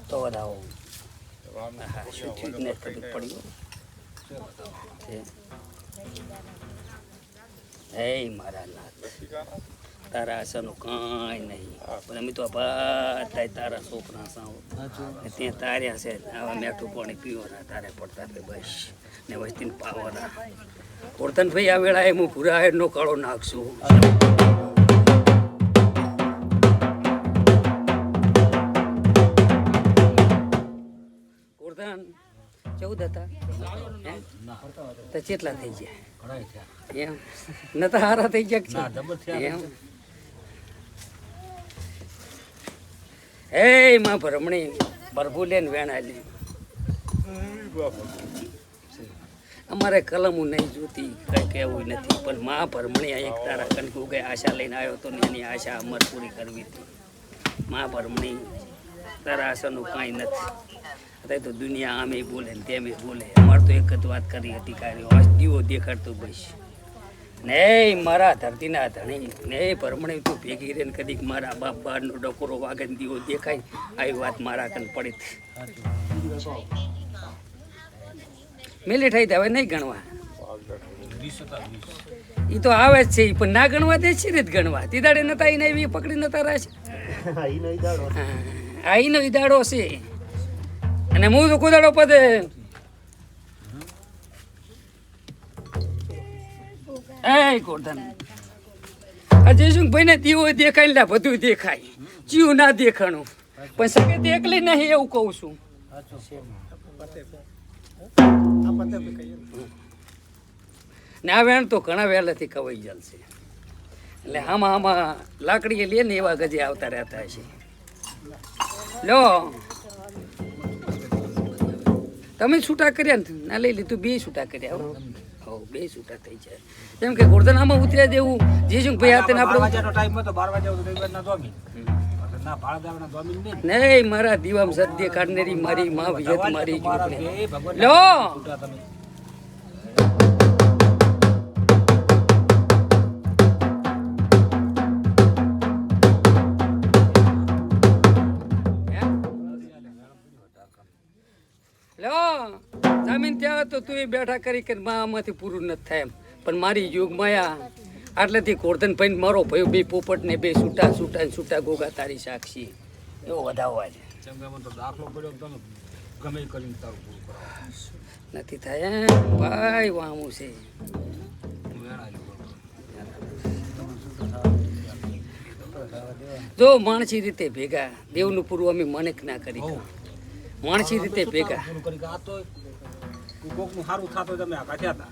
તો વધાવો હા શું થયું ને ખબર પડ્યું હે મારા નાથ તારા આશાનું કાંઈ નહીં પણ અમે તો બધા તારા છોકરા સાવ ત્યાં તાર્યા છે આવા મેઠું પાણી પીવાના તારે પડતા કે બસ ને વસ્તીને પાવાના વર્તનભાઈ આ વેળાએ હું પૂરા હેડનો કાળો નાખશું વર્તન 14 હતા તો કેટલા થઈ ગયા એમ નતા હારા થઈ ગયા એમ હે માં ભરમણી ભરભું લે ને વેણા લે અમારે કલમું નહીં જોતી કઈ કહેવું નથી પણ માં ભરમણી એક તારા કનકુ ગઈ આશા લઈને આવ્યો હતો ને એની આશા અમર પૂરી કરવી હતી માં ભરમણી તારા આશાનું કાંઈ નથી અત્યારે તો દુનિયા આમે બોલે ને તેમે બોલે અમારે તો એક જ વાત કરી હતી કાર્યો દીવો દેખાડતો બસ ને મારા ધરતીના ધણી ને ભરમણી તું ભેગી રે ને કદીક મારા બાપ બારનો ડકોરો વાગે ને દીવો દેખાય આવી વાત મારા કન પડી મેલી થઈ હવે નહીં ગણવા એ તો આવે જ છે પણ ના ગણવા દે છે ને જ ગણવા તી દાડે નતા એને એવી પકડી નતા રહે છે આઈનો ઈદાડો છે અને હું તો કુદાડો પદે એ ગોરધન આ જયસુખભાઈ ને દીવો દેખાય ને બધું દેખાય જીવ ના દેખાણું પણ સકે દેખલી નહીં એવું કહું છું ને આ વેણ તો ઘણા વહેલાથી કવાઈ જલશે એટલે આમાં લાકડીએ લે ને એવા ગજે આવતા રહેતા છે લો તમે છૂટા કર્યા ને ના લઈ લીધું બે છૂટા કર્યા હો બે છૂટા થઈ જાય જેમ કે ગોરધન આમાં ઉતર્યા દેવું જયસુખભાઈ હાથે આપણે નહીં મારા દીવામ સત્ય કાઢનેરી મારી માં વિયત મારી લો જમીન ત્યાં તો તું બેઠા કરી કે આમાંથી પૂરું નથી થાય એમ પણ મારી યુગ માયા આટલેથી ગોરધન ભાઈ મારો ભાઈ બે પોપટ ને બે છૂટા છૂટા છૂટા ગોગા તારી સાક્ષી એવો વધાવવા છે નથી થાય ભાઈ વામું છે જો માણસી રીતે ભેગા દેવનું પૂરું અમે મનેક ના કરી માણસી રીતે ભેગા કોકનું સારું થતું તમે આ કાઢ્યા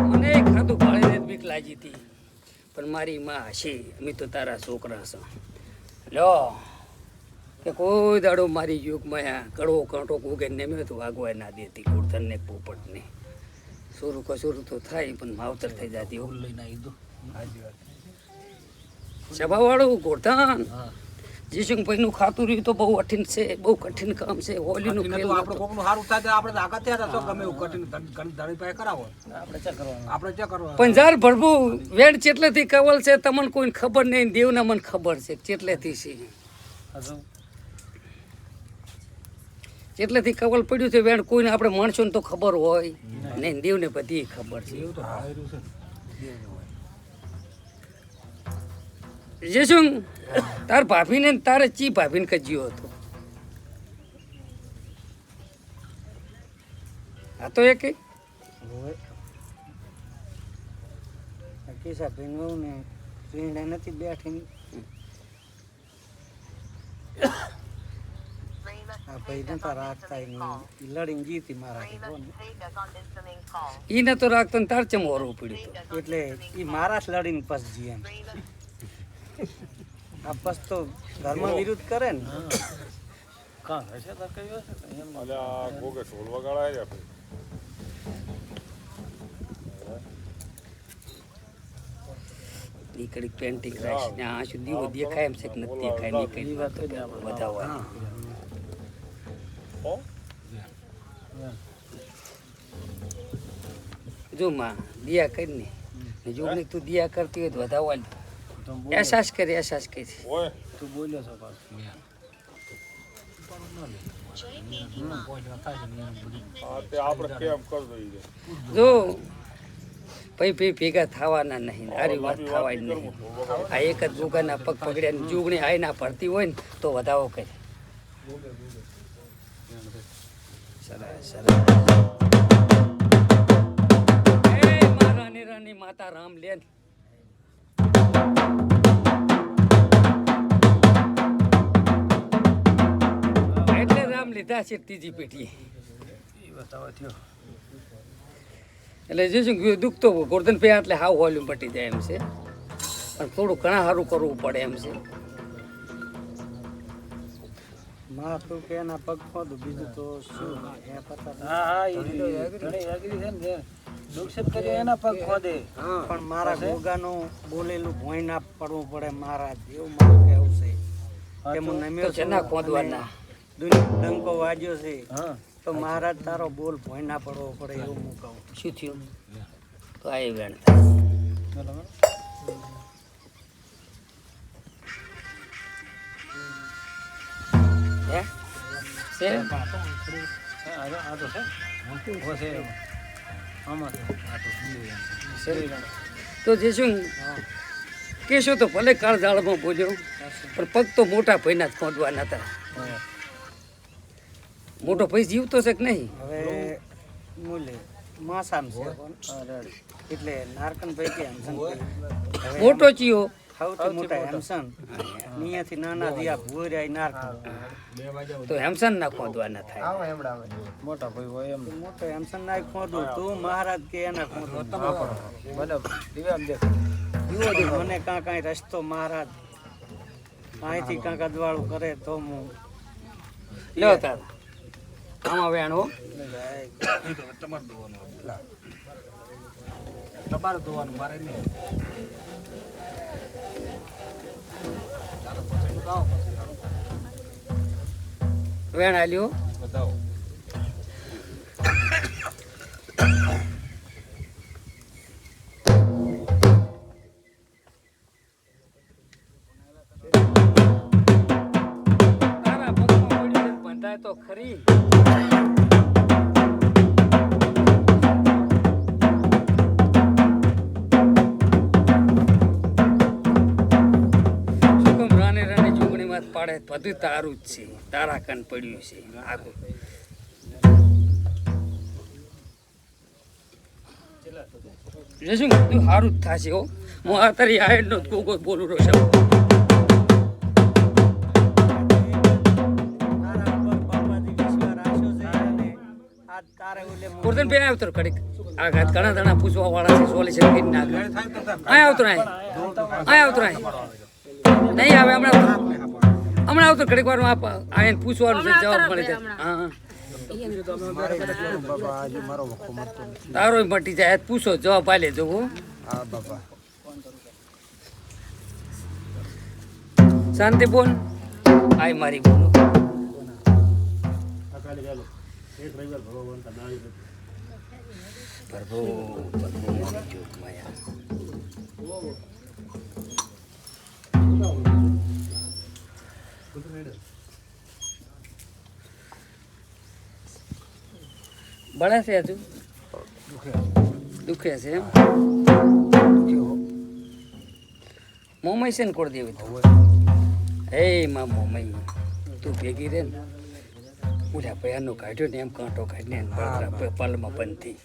મને ખાધું ભાળીને બીક લાગી હતી પણ મારી માં હશે અમે તો તારા છોકરા છો લો કે કોઈ દાડો મારી યુગમાં કડવો કાંટો ઉગે ને મેં તો વાગવા ના દેતી ગોરધન ને પોપટ ને સોરું કસોરું તો થાય પણ માવતર થઈ જતી એવું લઈને સભા વાળું ગોરધન જયસુખભાઈ નું ખાતું રહ્યું તો બહુ કઠિન છે બહુ કઠિન કામ છે હોલીનું આપણે કોકનું સારું થાય આપણે આગળ થયા તો ગમે એવું કઠિન ધણી પાસે કરાવો આપણે ચેક કરવાનું પંજાર ભરવું વેણ ચેટલેથી કવલ છે તમને કોઈને ખબર નહીં દેવના મને ખબર છે ચેટલેથી છે એટલેથી કવલ પડ્યું છે વેણ કોઈને આપણે માણસોને તો ખબર હોય નહીં દેવને બધી ખબર છે જયસુખ તાર ભાભીને તારે ચી ભાભીને કજ્યો હતો આ તો એક નથી બેઠી ઈને તો રાખતો ને તાર ચમ હોરવું પડ્યું એટલે ઈ મારા લડીને પસ જી એમ આ પસ તો ધર્મ વિરુદ્ધ કરે ને કાં હશે તો કયો છે એમ અલ્યા ગોગે ઢોલ વગાડાય આપણે નીકળી પેન્ટિંગ રાખી ને આ શું દીવો દેખાય એમ છે કે નથી દેખાય નીકળી વધાવવાની હો જો માં દિયા કરીને જોગણી તું દિયા કરતી હોય તો વધાવવાની અહેસાસ કરી ઓય તું બોલ્યો છો પાછું આ તે આપણે કેમ કરી દઈએ જો ભાઈ ભેગા થવાના નહીં આરી વાત થવાય નહીં આ એક જ ગોગાના પગ પકડ્યા ને જોગણી આઈ ના ભરતી હોય ને તો વધાવો કરે સરસ સરસ એ મા રાની માતા રામ લેન એટલે રામ લીધા છે ત્રીજી પેઢીએ એટલે જે શું દુઃખ તો ગોરધન પે એટલે હાવ વોલ્યુમ પટી જાય એમ છે પણ થોડું ઘણા સારું કરવું પડે એમ છે માં તું કે એના પગ ખોદું બીજું તો શું એ પતા એના પગ ખોદે પણ મારા ગોગાનું બોલેલું ભોંય ના પડવું પડે મારા એવું મારું કેવું છે કે હું નમ્યો તો જેના ખોદવાના દુનિયા ડંકો વાગ્યો છે તો મહારાજ તારો બોલ ભોંય ના પડવો પડે એવું હું કહું શું થયું તો આ એ વેણ થાય હે છે તો જે શું કેશો તો ભલે કાળઝાળમાં બોલ્યો પણ પગ તો મોટા ભાઈના જ ખોદવાના હતા મોટો ભાઈ જીવતો છે કે નહીં હવે મૂલે માસામ છે એટલે નારકનભાઈ કે હેમસન મોટો ચિયો સૌથી મોટા હેમસન અહીંયાથી નાના દિયા ભૂર્યા નારકન તો હેમસન ના ખોદવાના થાય મોટા ભાઈ હોય એમ મોટો હેમસન ના ખોદું તું મહારાજ કે એના ખોદું મને કાંઈ રસ્તો મહારાજ અહીંથી કાંક અજવાળું કરે તો હું લ્યો તાર આમાં વેણ હો તમારે ધોવાનું મારે નહીં વેણ આલ્યો બતાવો તારા પગમાં પડ્યું છે, બંધાય તો ખરી શું કામ રાને જોગણીમાં પાડે બધું તારું જ છે તારા કન પડ્યું છે આગળ જે શું બધું સારું જ થશે હો હું આ તારી આયડનો જ ગોગો બોલું રહ્યો છું ગોરધન ભાઈ આવતો કડીક આ ઘણા જણા પૂછવા વાળા છે સોલ્યુશન કરી નાખે આ આવતો નહીં નહીં આવે હમણાં આવતો ઘડીક વાર આને પૂછવાનું છે જવાબ મળી જાય હા તારો મટી જાય પૂછો જવાબ આ લેજો હો શાંતિ બોલ આય મારી બોલો પ્રભુ બળે છે હજુ દુખે છે એમ મોમઈ છે ને કોડ દેવી હે માં મોમઈ તું ભેગી રે ને ઓલા પૈયાનો કાઢ્યો ને એમ કાંટો કાઢીને બળતરા પલમાં બંધ થઈ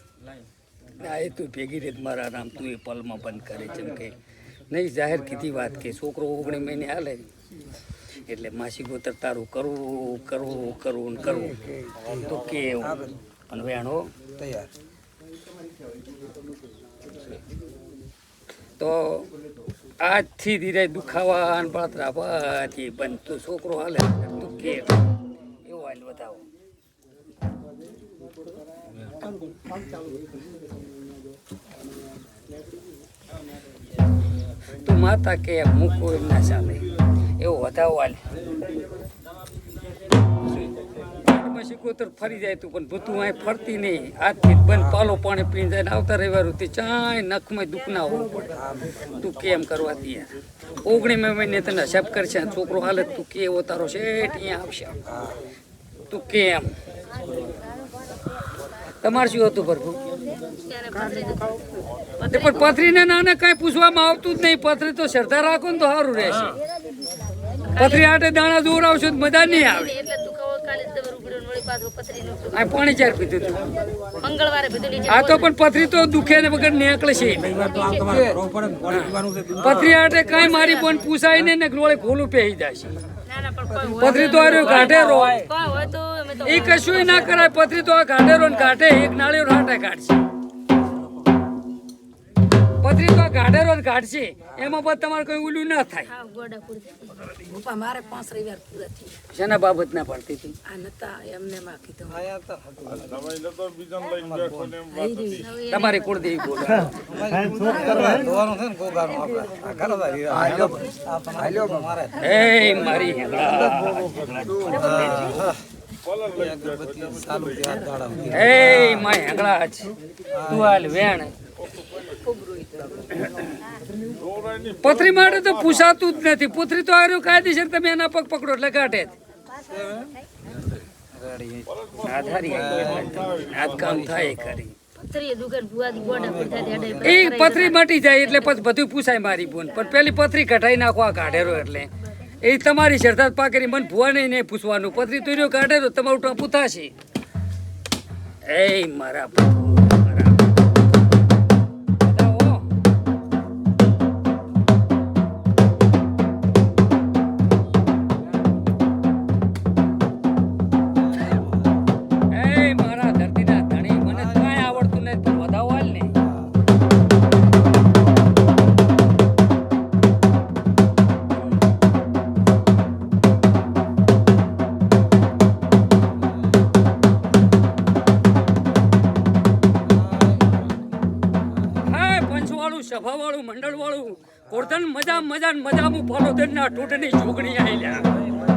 આ એ તું ભેગી રે મારા રામ તું એ પલમાં બંધ કરે જેમ કે નહીં જાહેર કીધી વાત કે છોકરો 19 મહિને હાલે એટલે માસી ગોતર તારું કરવું તો કે અને વેણો તૈયાર તો આજથી ધીરે દુખાવા અને બળતરા બધી બંધ તો છોકરો હાલે તું કે એવો હાલ બતાવો તું માતા કે મૂકો એમ ના ચાલે એવો વધાવો હાલ શીખોતર ફરી જાય તું પણ બધું અહીં ફરતી નહીં આજથી બંધ પાલો પાણી પીને જાય ને આવતા રવિવાર સુધી ચાય નખમાં દુઃખ ના હોવું પડે તું કેમ કરવા દે ઓગણીમે મહિને તને હિસાબ કરશે છોકરો હાલત તું કેવો તારો શેઠ અહીંયા આવશે તું કેમ તમારે શું હતું પ્રભુ પણ પથરીને નાને કઈ પૂછવામાં આવતું જ નહીં પથરી તો શ્રદ્ધા રાખો ને તો સારું રહેશે પથરી આટે દાણા દૂર આવશો તો મજા નહીં આવે આ પાણી ચાર પીધું હતું આ તો પણ પથરી તો દુખે ને વગર નીકળે છે પથરી આટે કઈ મારી પણ પૂછાય નહીં ને ગોળે ખોલું પહેરી જાય પથરી તો આર્યો ઘાટેરો એ કશું ના કરાય પથરી તો આ ઘાટેરો ને ઘાટે એક નાળિયો હાટે કાઢશે પથરી તો આ ઘાટેરો ને કાઢશે એમાં પણ તમારે કોઈ ઓલું ના થાય મારે 5 રવિવાર પૂરા થઈ શેના બાબત ના પડતી હતી આ નતા એમને માં કીધું તમે નતો બીજાને લઈને બેઠો ને એમ વાત હતી. તમારી કુળદેવી બોલો એ મારી હેંગળા એ મારી હેંગળા જ તું હાલ વેણ પથરી માટે તો પૂછાતું જ નથી પથરી તો આર્યું કાયદેસર તમે એના પગ પકડો એટલે કાઢે આ કામ થાય ખરી એ પથરી મટી જાય એટલે પછી બધું પૂછાય મારી બોન પણ પેલી પથરી કઢાઈ નાખો આ કાઢેરો એટલે એ તમારી શ્રદ્ધા પાકેરી મને ભુવા નહીં પૂછવાનું પથરી તુર્યો કાઢેરો તમારું ટપુ થશે એ મારા પ્રભુ સભાવાળું મંડળવાળું કોરધન મજા મજા મજામાં ફોલો દરના ટોટની જોગણી આવેલા